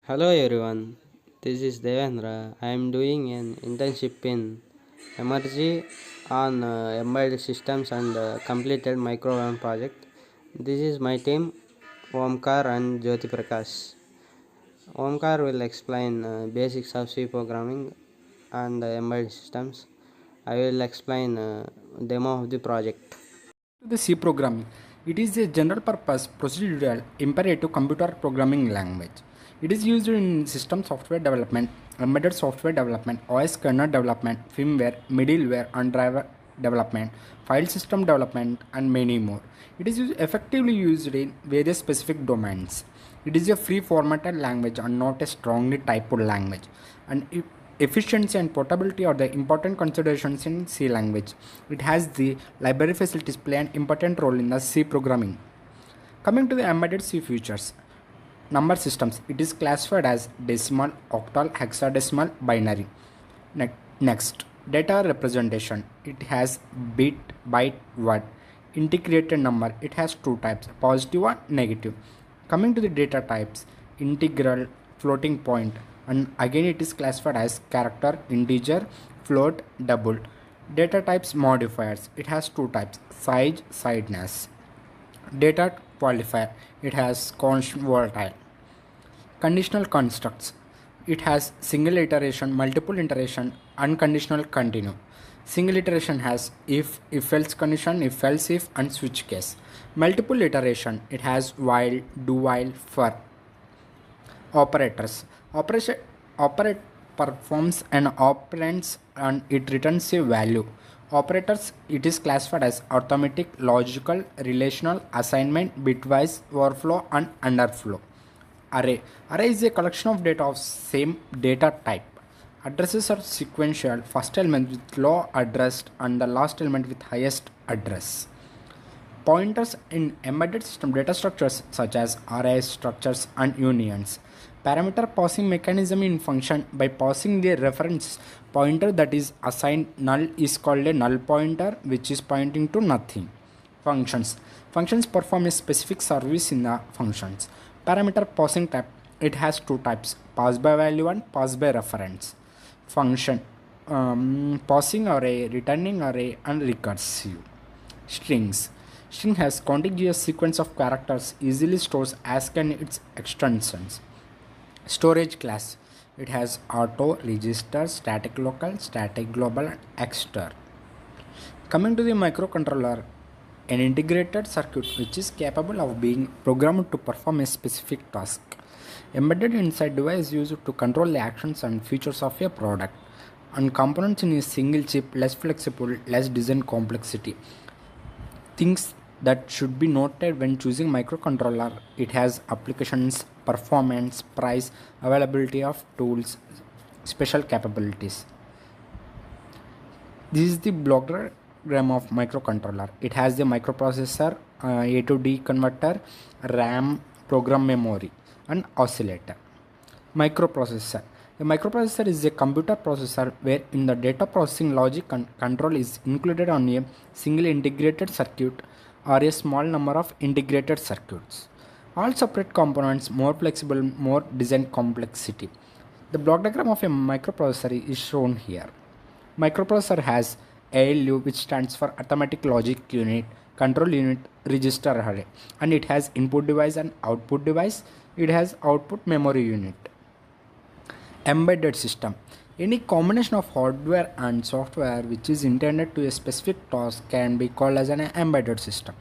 Hello everyone, this is Devendra. I am doing an internship in Emergy on embedded systems and completed microgram project. This is my team, Omkar and Jyoti Prakash. Omkar will explain basics of C programming and embedded systems. I will explain demo of the project. The C programming. It is a general purpose procedural imperative computer programming language. It is used in system software development, embedded software development, OS kernel development, firmware, middleware and driver development, file system development and many more. It is effectively used in various specific domains. It is a free formatted language and not a strongly typed language. And efficiency and portability are the important considerations in C language. It has the library facilities play an important role in the C programming. Coming to the embedded C features, number systems, it is classified as decimal, octal, hexadecimal, binary. Next, data representation, it has bit, byte, word. Integrated number, it has two types, positive and negative. Coming to the data types, integral, floating point, and again it is classified as character, integer, float, double. Data types modifiers, it has two types, size, sideness. Data qualifier, it has constant volatile. Conditional constructs, it has single iteration, multiple iteration, unconditional continue. Single iteration has if else condition, if else if, and switch case. Multiple iteration, it has while, do while, for. Operators, operate performs an operand and it returns a value. Operators, it is classified as arithmetic, logical, relational, assignment, bitwise, overflow and underflow. Array is a collection of data of same data type. Addresses are sequential, first element with low address and the last element with highest address. Pointers in embedded system data structures such as arrays, structures and unions. Parameter passing mechanism in function, by passing the reference pointer that is assigned null is called a null pointer, which is pointing to nothing. Functions perform a specific service in the functions. Parameter passing type, it has two types, pass by value and pass by reference. Function, passing array, returning array and recursive. String has contiguous sequence of characters, easily stores as can its extensions. Storage class, it has auto, register, static local, static global and exter. Coming to the microcontroller, an integrated circuit which is capable of being programmed to perform a specific task. Embedded inside device used to control the actions and features of a product. And components in a single chip, less flexible, less design complexity. Things that should be noted when choosing microcontroller, it has applications, performance, price, availability of tools, special capabilities. This is the block diagram of microcontroller. It has the microprocessor, A to D converter, RAM, program memory and oscillator. Microprocessor, a microprocessor is a computer processor where in the data processing logic control is included on a single integrated circuit or a small number of integrated circuits. All separate components, more flexible, more design complexity. The block diagram of a microprocessor is shown here. Microprocessor has ALU, which stands for arithmetic logic unit, control unit, register array, and it has input device and output device. It has output memory unit. Embedded system, any combination of hardware and software which is intended to a specific task can be called as an embedded system.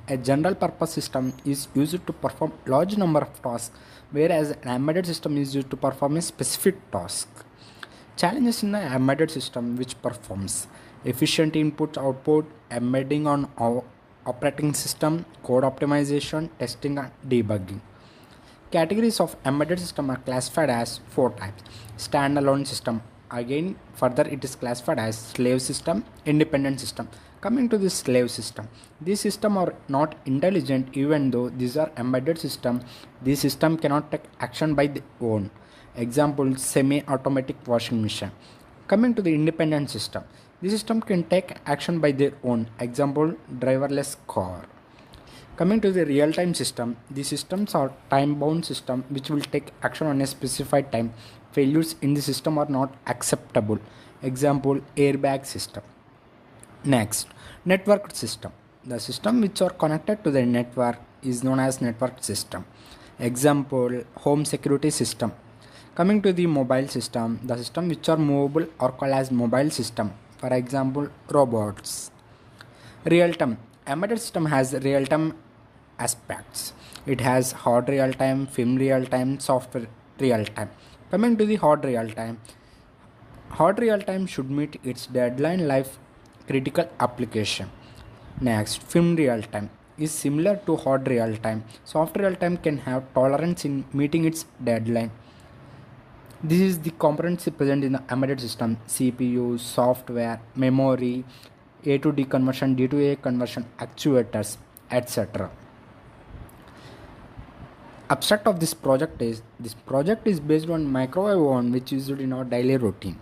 A general purpose system is used to perform large number of tasks, whereas an embedded system is used to perform a specific task. Challenges in the embedded system which performs efficient input output, embedding on operating system, code optimization, testing and debugging. Categories of embedded system are classified as four types. Standalone system, again further it is classified as slave system, independent system. Coming to the slave system, these systems are not intelligent. Even though these are embedded system, this system cannot take action by their own. Example, semi-automatic washing machine. Coming to the independent system, this system can take action by their own. Example, driverless car. Coming to the real-time system, the systems are time-bound system which will take action on a specified time. Failures in the system are not acceptable. Example, airbag system. Next, networked system. The system which are connected to the network is known as networked system. Example, home security system. Coming to the mobile system, the system which are movable are called as mobile system. For example, robots. Real time. Embedded system has real time aspects. It has hard real time, film real time, software real time. Coming to the hard real time should meet its deadline life critical application. Next, film real time is similar to hard real time. Soft real time can have tolerance in meeting its deadline. This is the components present in the embedded system: CPU, software, memory, A to D conversion, D to A conversion, actuators, etc. Abstract of this project is based on microwave oven which is used in our daily routine.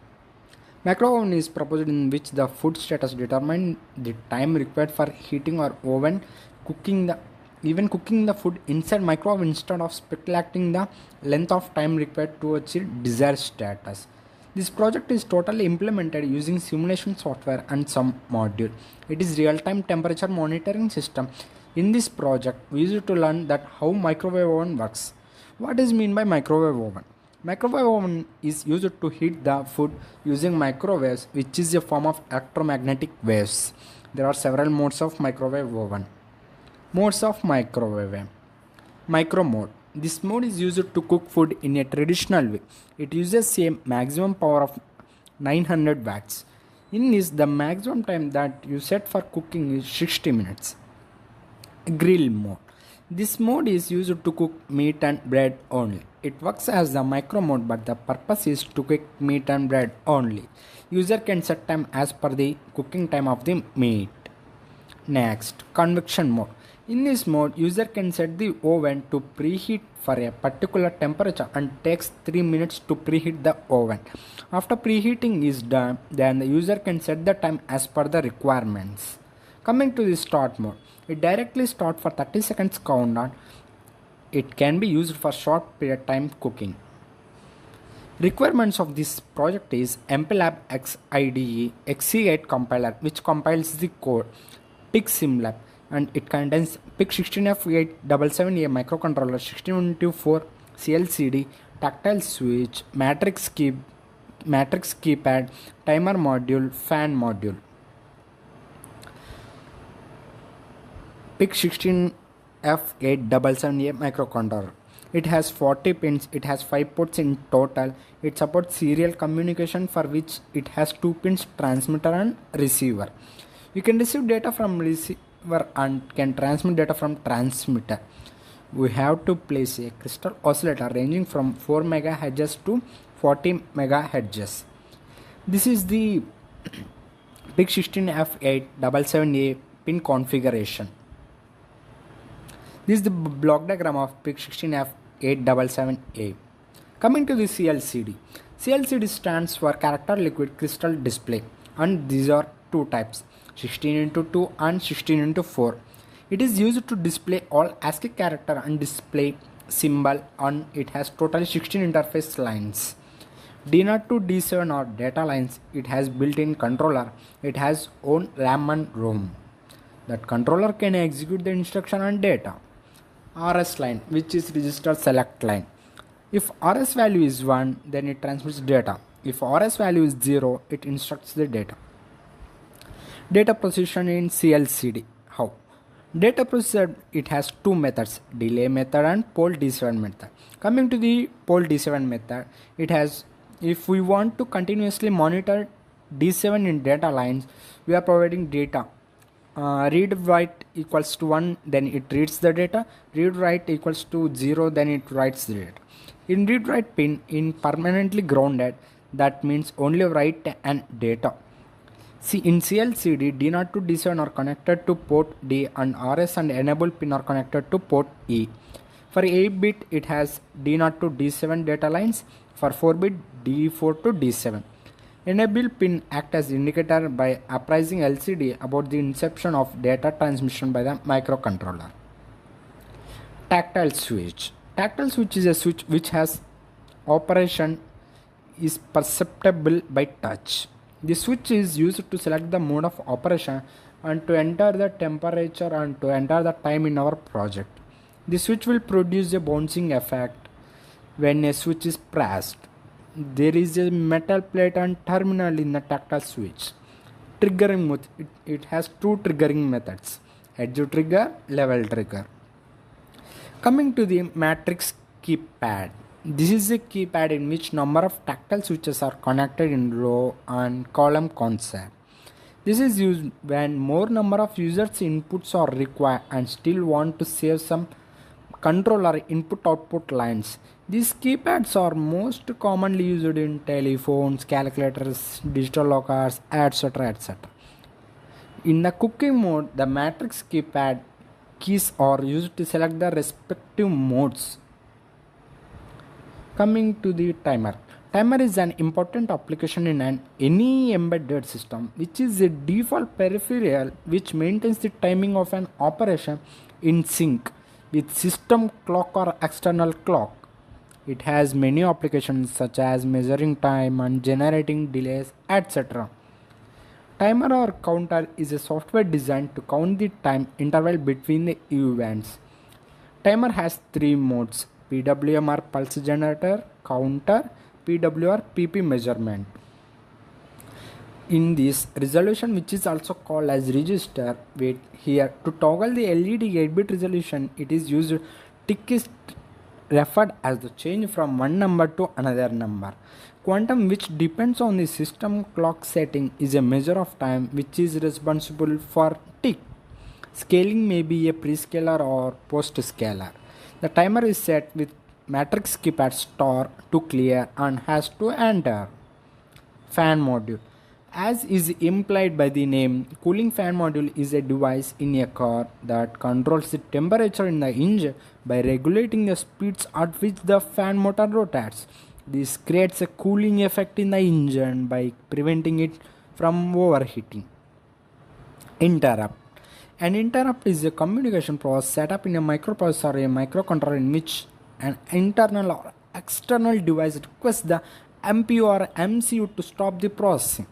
Microwave oven is proposed in which the food status determines the time required for heating or oven cooking the food inside microwave instead of speculating the length of time required to achieve desired status. This project is totally implemented using simulation software and some module. It is real-time temperature monitoring system. In this project, we used to learn that how microwave oven works. What is mean by microwave oven? Microwave oven is used to heat the food using microwaves, which is a form of electromagnetic waves. There are several modes of microwave oven. Modes of microwave. Micro mode. This mode is used to cook food in a traditional way. It uses a maximum power of 900 watts. In this, the maximum time that you set for cooking is 60 minutes. Grill mode. This mode is used to cook meat and bread only. It works as the micro mode, but the purpose is to cook meat and bread only. User can set time as per the cooking time of the meat. Next, convection mode. In this mode, user can set the oven to preheat for a particular temperature and takes 3 minutes to preheat the oven. After preheating is done, then the user can set the time as per the requirements. Coming to the start mode, it directly starts for 30 seconds countdown. It can be used for short period time cooking. Requirements of this project is MPLAB X IDE XC8 compiler which compiles the code, PIC SimLab, and it contains PIC16F877A microcontroller, 16x4 CLCD, tactile switch, matrix keypad, timer module, fan module. PIC16F877A microcontroller. It has 40 pins, it has 5 ports in total. It supports serial communication for which it has 2 pins, transmitter and receiver. You can receive data from receiver and can transmit data from transmitter. We have to place a crystal oscillator ranging from 4 MHz to 40 MHz. This is the PIC16F877A pin configuration. This is the block diagram of PIC16F877A. Coming to the CLCD. CLCD stands for Character Liquid Crystal Display, and these are two types, 16x2 and 16x4. It is used to display all ASCII character and display symbol, and it has total 16 interface lines. D0 to D7 are data lines. It has built-in controller. It has own RAM and ROM. That controller can execute the instruction and data. RS line, which is register select line. If RS value is 1, then it transmits data. If RS value is 0, it instructs the data. Data processing in CLCD. How? Data processor, it has two methods, delay method and poll D7 method. Coming to the poll D7 method, it has, if we want to continuously monitor D7 in data lines, we are providing data. Read write equals to 1, then it reads the data. Read write equals to 0, then it writes the data. In read write pin, in permanently grounded, that means only write and data. See, in CLCD, D0 to D7 are connected to port D, and RS and enable pin are connected to port E. For 8-bit, it has D0 to D7 data lines. For 4-bit, D4 to D7. Enable pin act as indicator by apprising LCD about the inception of data transmission by the microcontroller. Tactile switch. Tactile switch is a switch which has operation is perceptible by touch. The switch is used to select the mode of operation and to enter the temperature and to enter the time in our project. The switch will produce a bouncing effect when a switch is pressed. There is a metal plate and terminal in the tactile switch. Triggering mode. It has two triggering methods: edge trigger, level trigger. Coming to the matrix keypad. This is a keypad in which number of tactile switches are connected in row and column concept. This is used when more number of users inputs are required and still want to save some control or input output lines. These keypads are most commonly used in telephones, calculators, digital lockers, etc. etc. In the cooking mode, the matrix keypad keys are used to select the respective modes. Coming to the timer. Timer is an important application in any embedded system, which is a default peripheral which maintains the timing of an operation in sync with system clock or external clock. It has many applications such as measuring time and generating delays, etc. Timer or counter is a software designed to count the time interval between the events. Timer has three modes: PWM or pulse generator, counter, PWR PP measurement. In this resolution, which is also called as register, wait here to toggle the LED 8-bit resolution, it is used. Tick is referred as the change from one number to another number. Quantum, which depends on the system clock setting, is a measure of time which is responsible for tick. Scaling may be a prescaler or post-scaler. The timer is set with matrix keypad star to clear and has to enter. Fan module. As is implied by the name, cooling fan module is a device in a car that controls the temperature in the engine by regulating the speeds at which the fan motor rotates. This creates a cooling effect in the engine by preventing it from overheating. Interrupt. An interrupt is a communication process set up in a microprocessor or a microcontroller in which an internal or external device requests the MPU or MCU to stop the processing.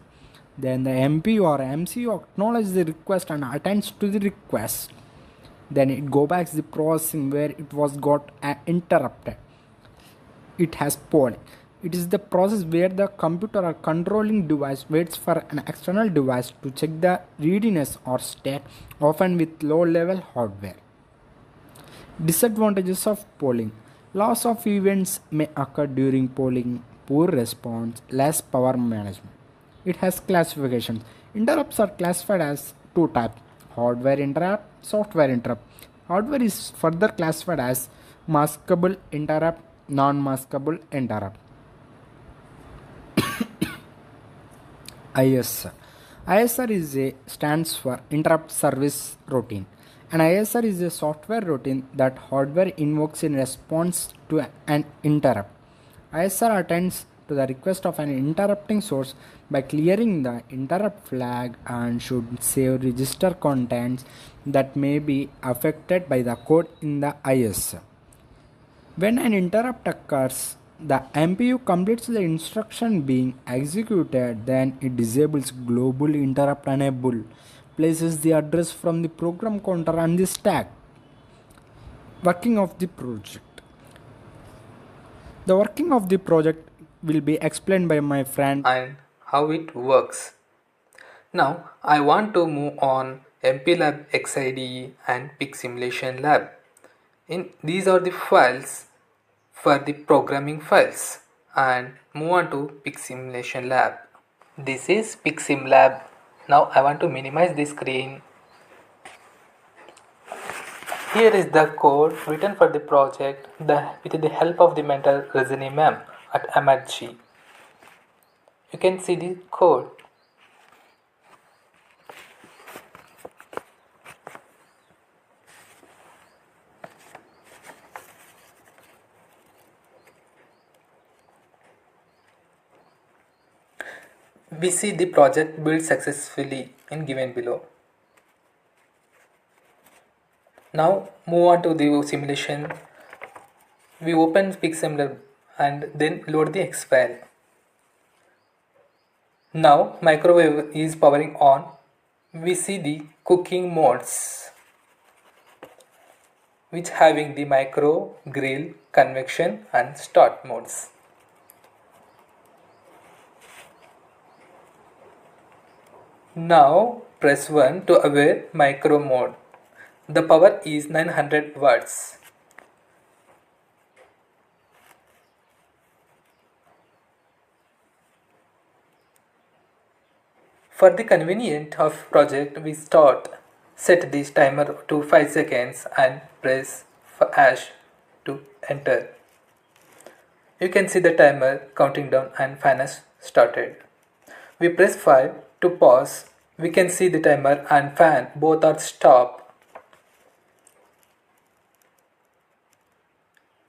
Then the MPU or MCU acknowledges the request and attends to the request. Then it goes back to the processing where it was got interrupted. It has polling. It is the process where the computer or controlling device waits for an external device to check the readiness or state, often with low-level hardware. Disadvantages of polling. Loss of events may occur during polling, poor response, less power management. It has classifications. Interrupts are classified as two types: hardware interrupt, software interrupt. Hardware is further classified as maskable interrupt, non-maskable interrupt. ISR. ISR stands for Interrupt Service Routine. An ISR is a software routine that hardware invokes in response to an interrupt. ISR attends to the request of an interrupting source by clearing the interrupt flag and should save register contents that may be affected by the code in the ISR. When an interrupt occurs, the MPU completes the instruction being executed, then it disables global interrupt enable, places the address from the program counter on the stack. Working of the project. The working of the project will be explained by my friend and how it works. Now I want to move on MPLab XIDE and PIC Simulation Lab. These are the files for the programming files, and move on to PIC Simulation Lab. This is PIC Sim Lab. Now I want to minimize the screen. Here is the code written for the project with the help of the mentor Rajini ma'am at MRG. You can see the code. We see the project built successfully in given below. Now move on to the simulation. We open PIC and then load the X file. Now microwave is powering on. We see the cooking modes which having the micro, grill, convection and start modes. Now press 1 to aware micro mode. The power is 900 watts. For the convenience of project, we set this timer to 5 seconds and press hash to enter. You can see the timer counting down and fan has started. We press 5 to pause. We can see the timer and fan both are stopped.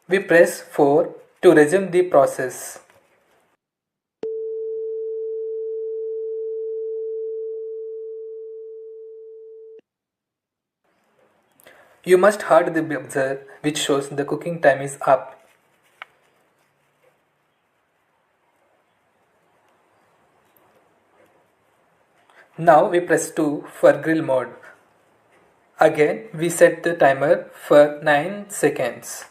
We press 4 to resume the process. You must heard the buzzer which shows the cooking time is up. Now we press 2 for grill mode. Again we set the timer for 9 seconds.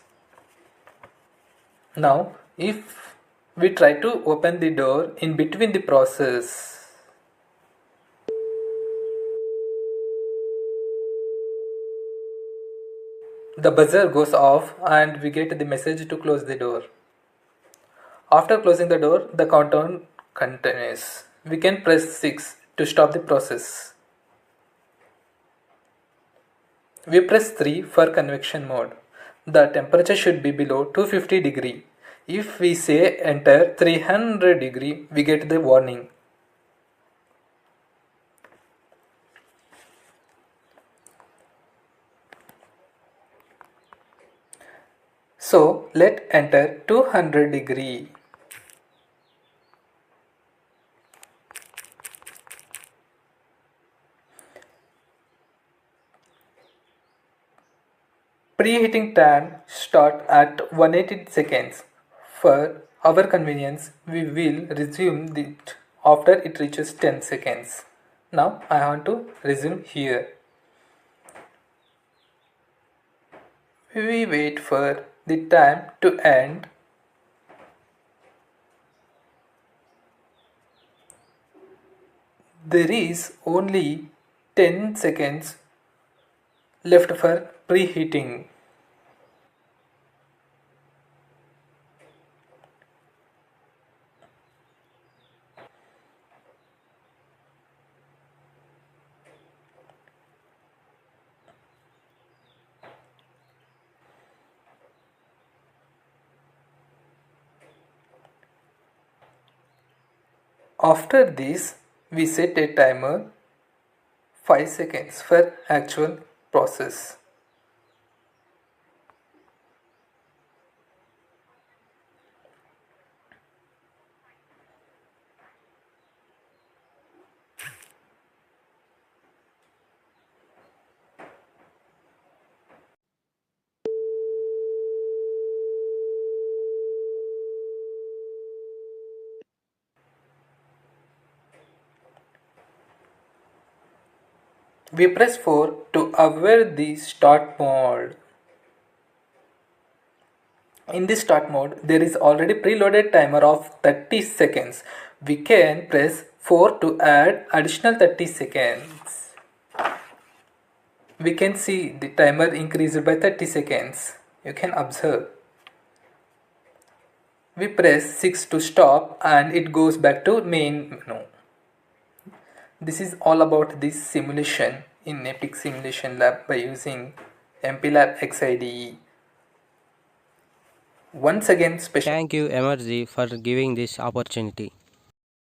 Now if we try to open the door in between the process, the buzzer goes off and we get the message to close the door. After closing the door, the countdown continues. We can press 6 to stop the process. We press 3 for convection mode. The temperature should be below 250 degree. If we say enter 300 degree, we get the warning. So let enter 200 degree. Preheating time start at 180 seconds. For our convenience, we will resume it after it reaches 10 seconds. Now I want to resume here. We wait for the time to end. There is only 10 seconds left for preheating. After this, we set a timer 5 seconds for actual process. We press 4 to aware the start mode. In this start mode, there is already preloaded timer of 30 seconds. We can press 4 to add additional 30 seconds. We can see the timer increased by 30 seconds. You can observe. We press 6 to stop and it goes back to main menu. This is all about this simulation in Epic Simulation Lab by using MPLAB XIDE. Once again, special Thank you, Emergy, for giving this opportunity.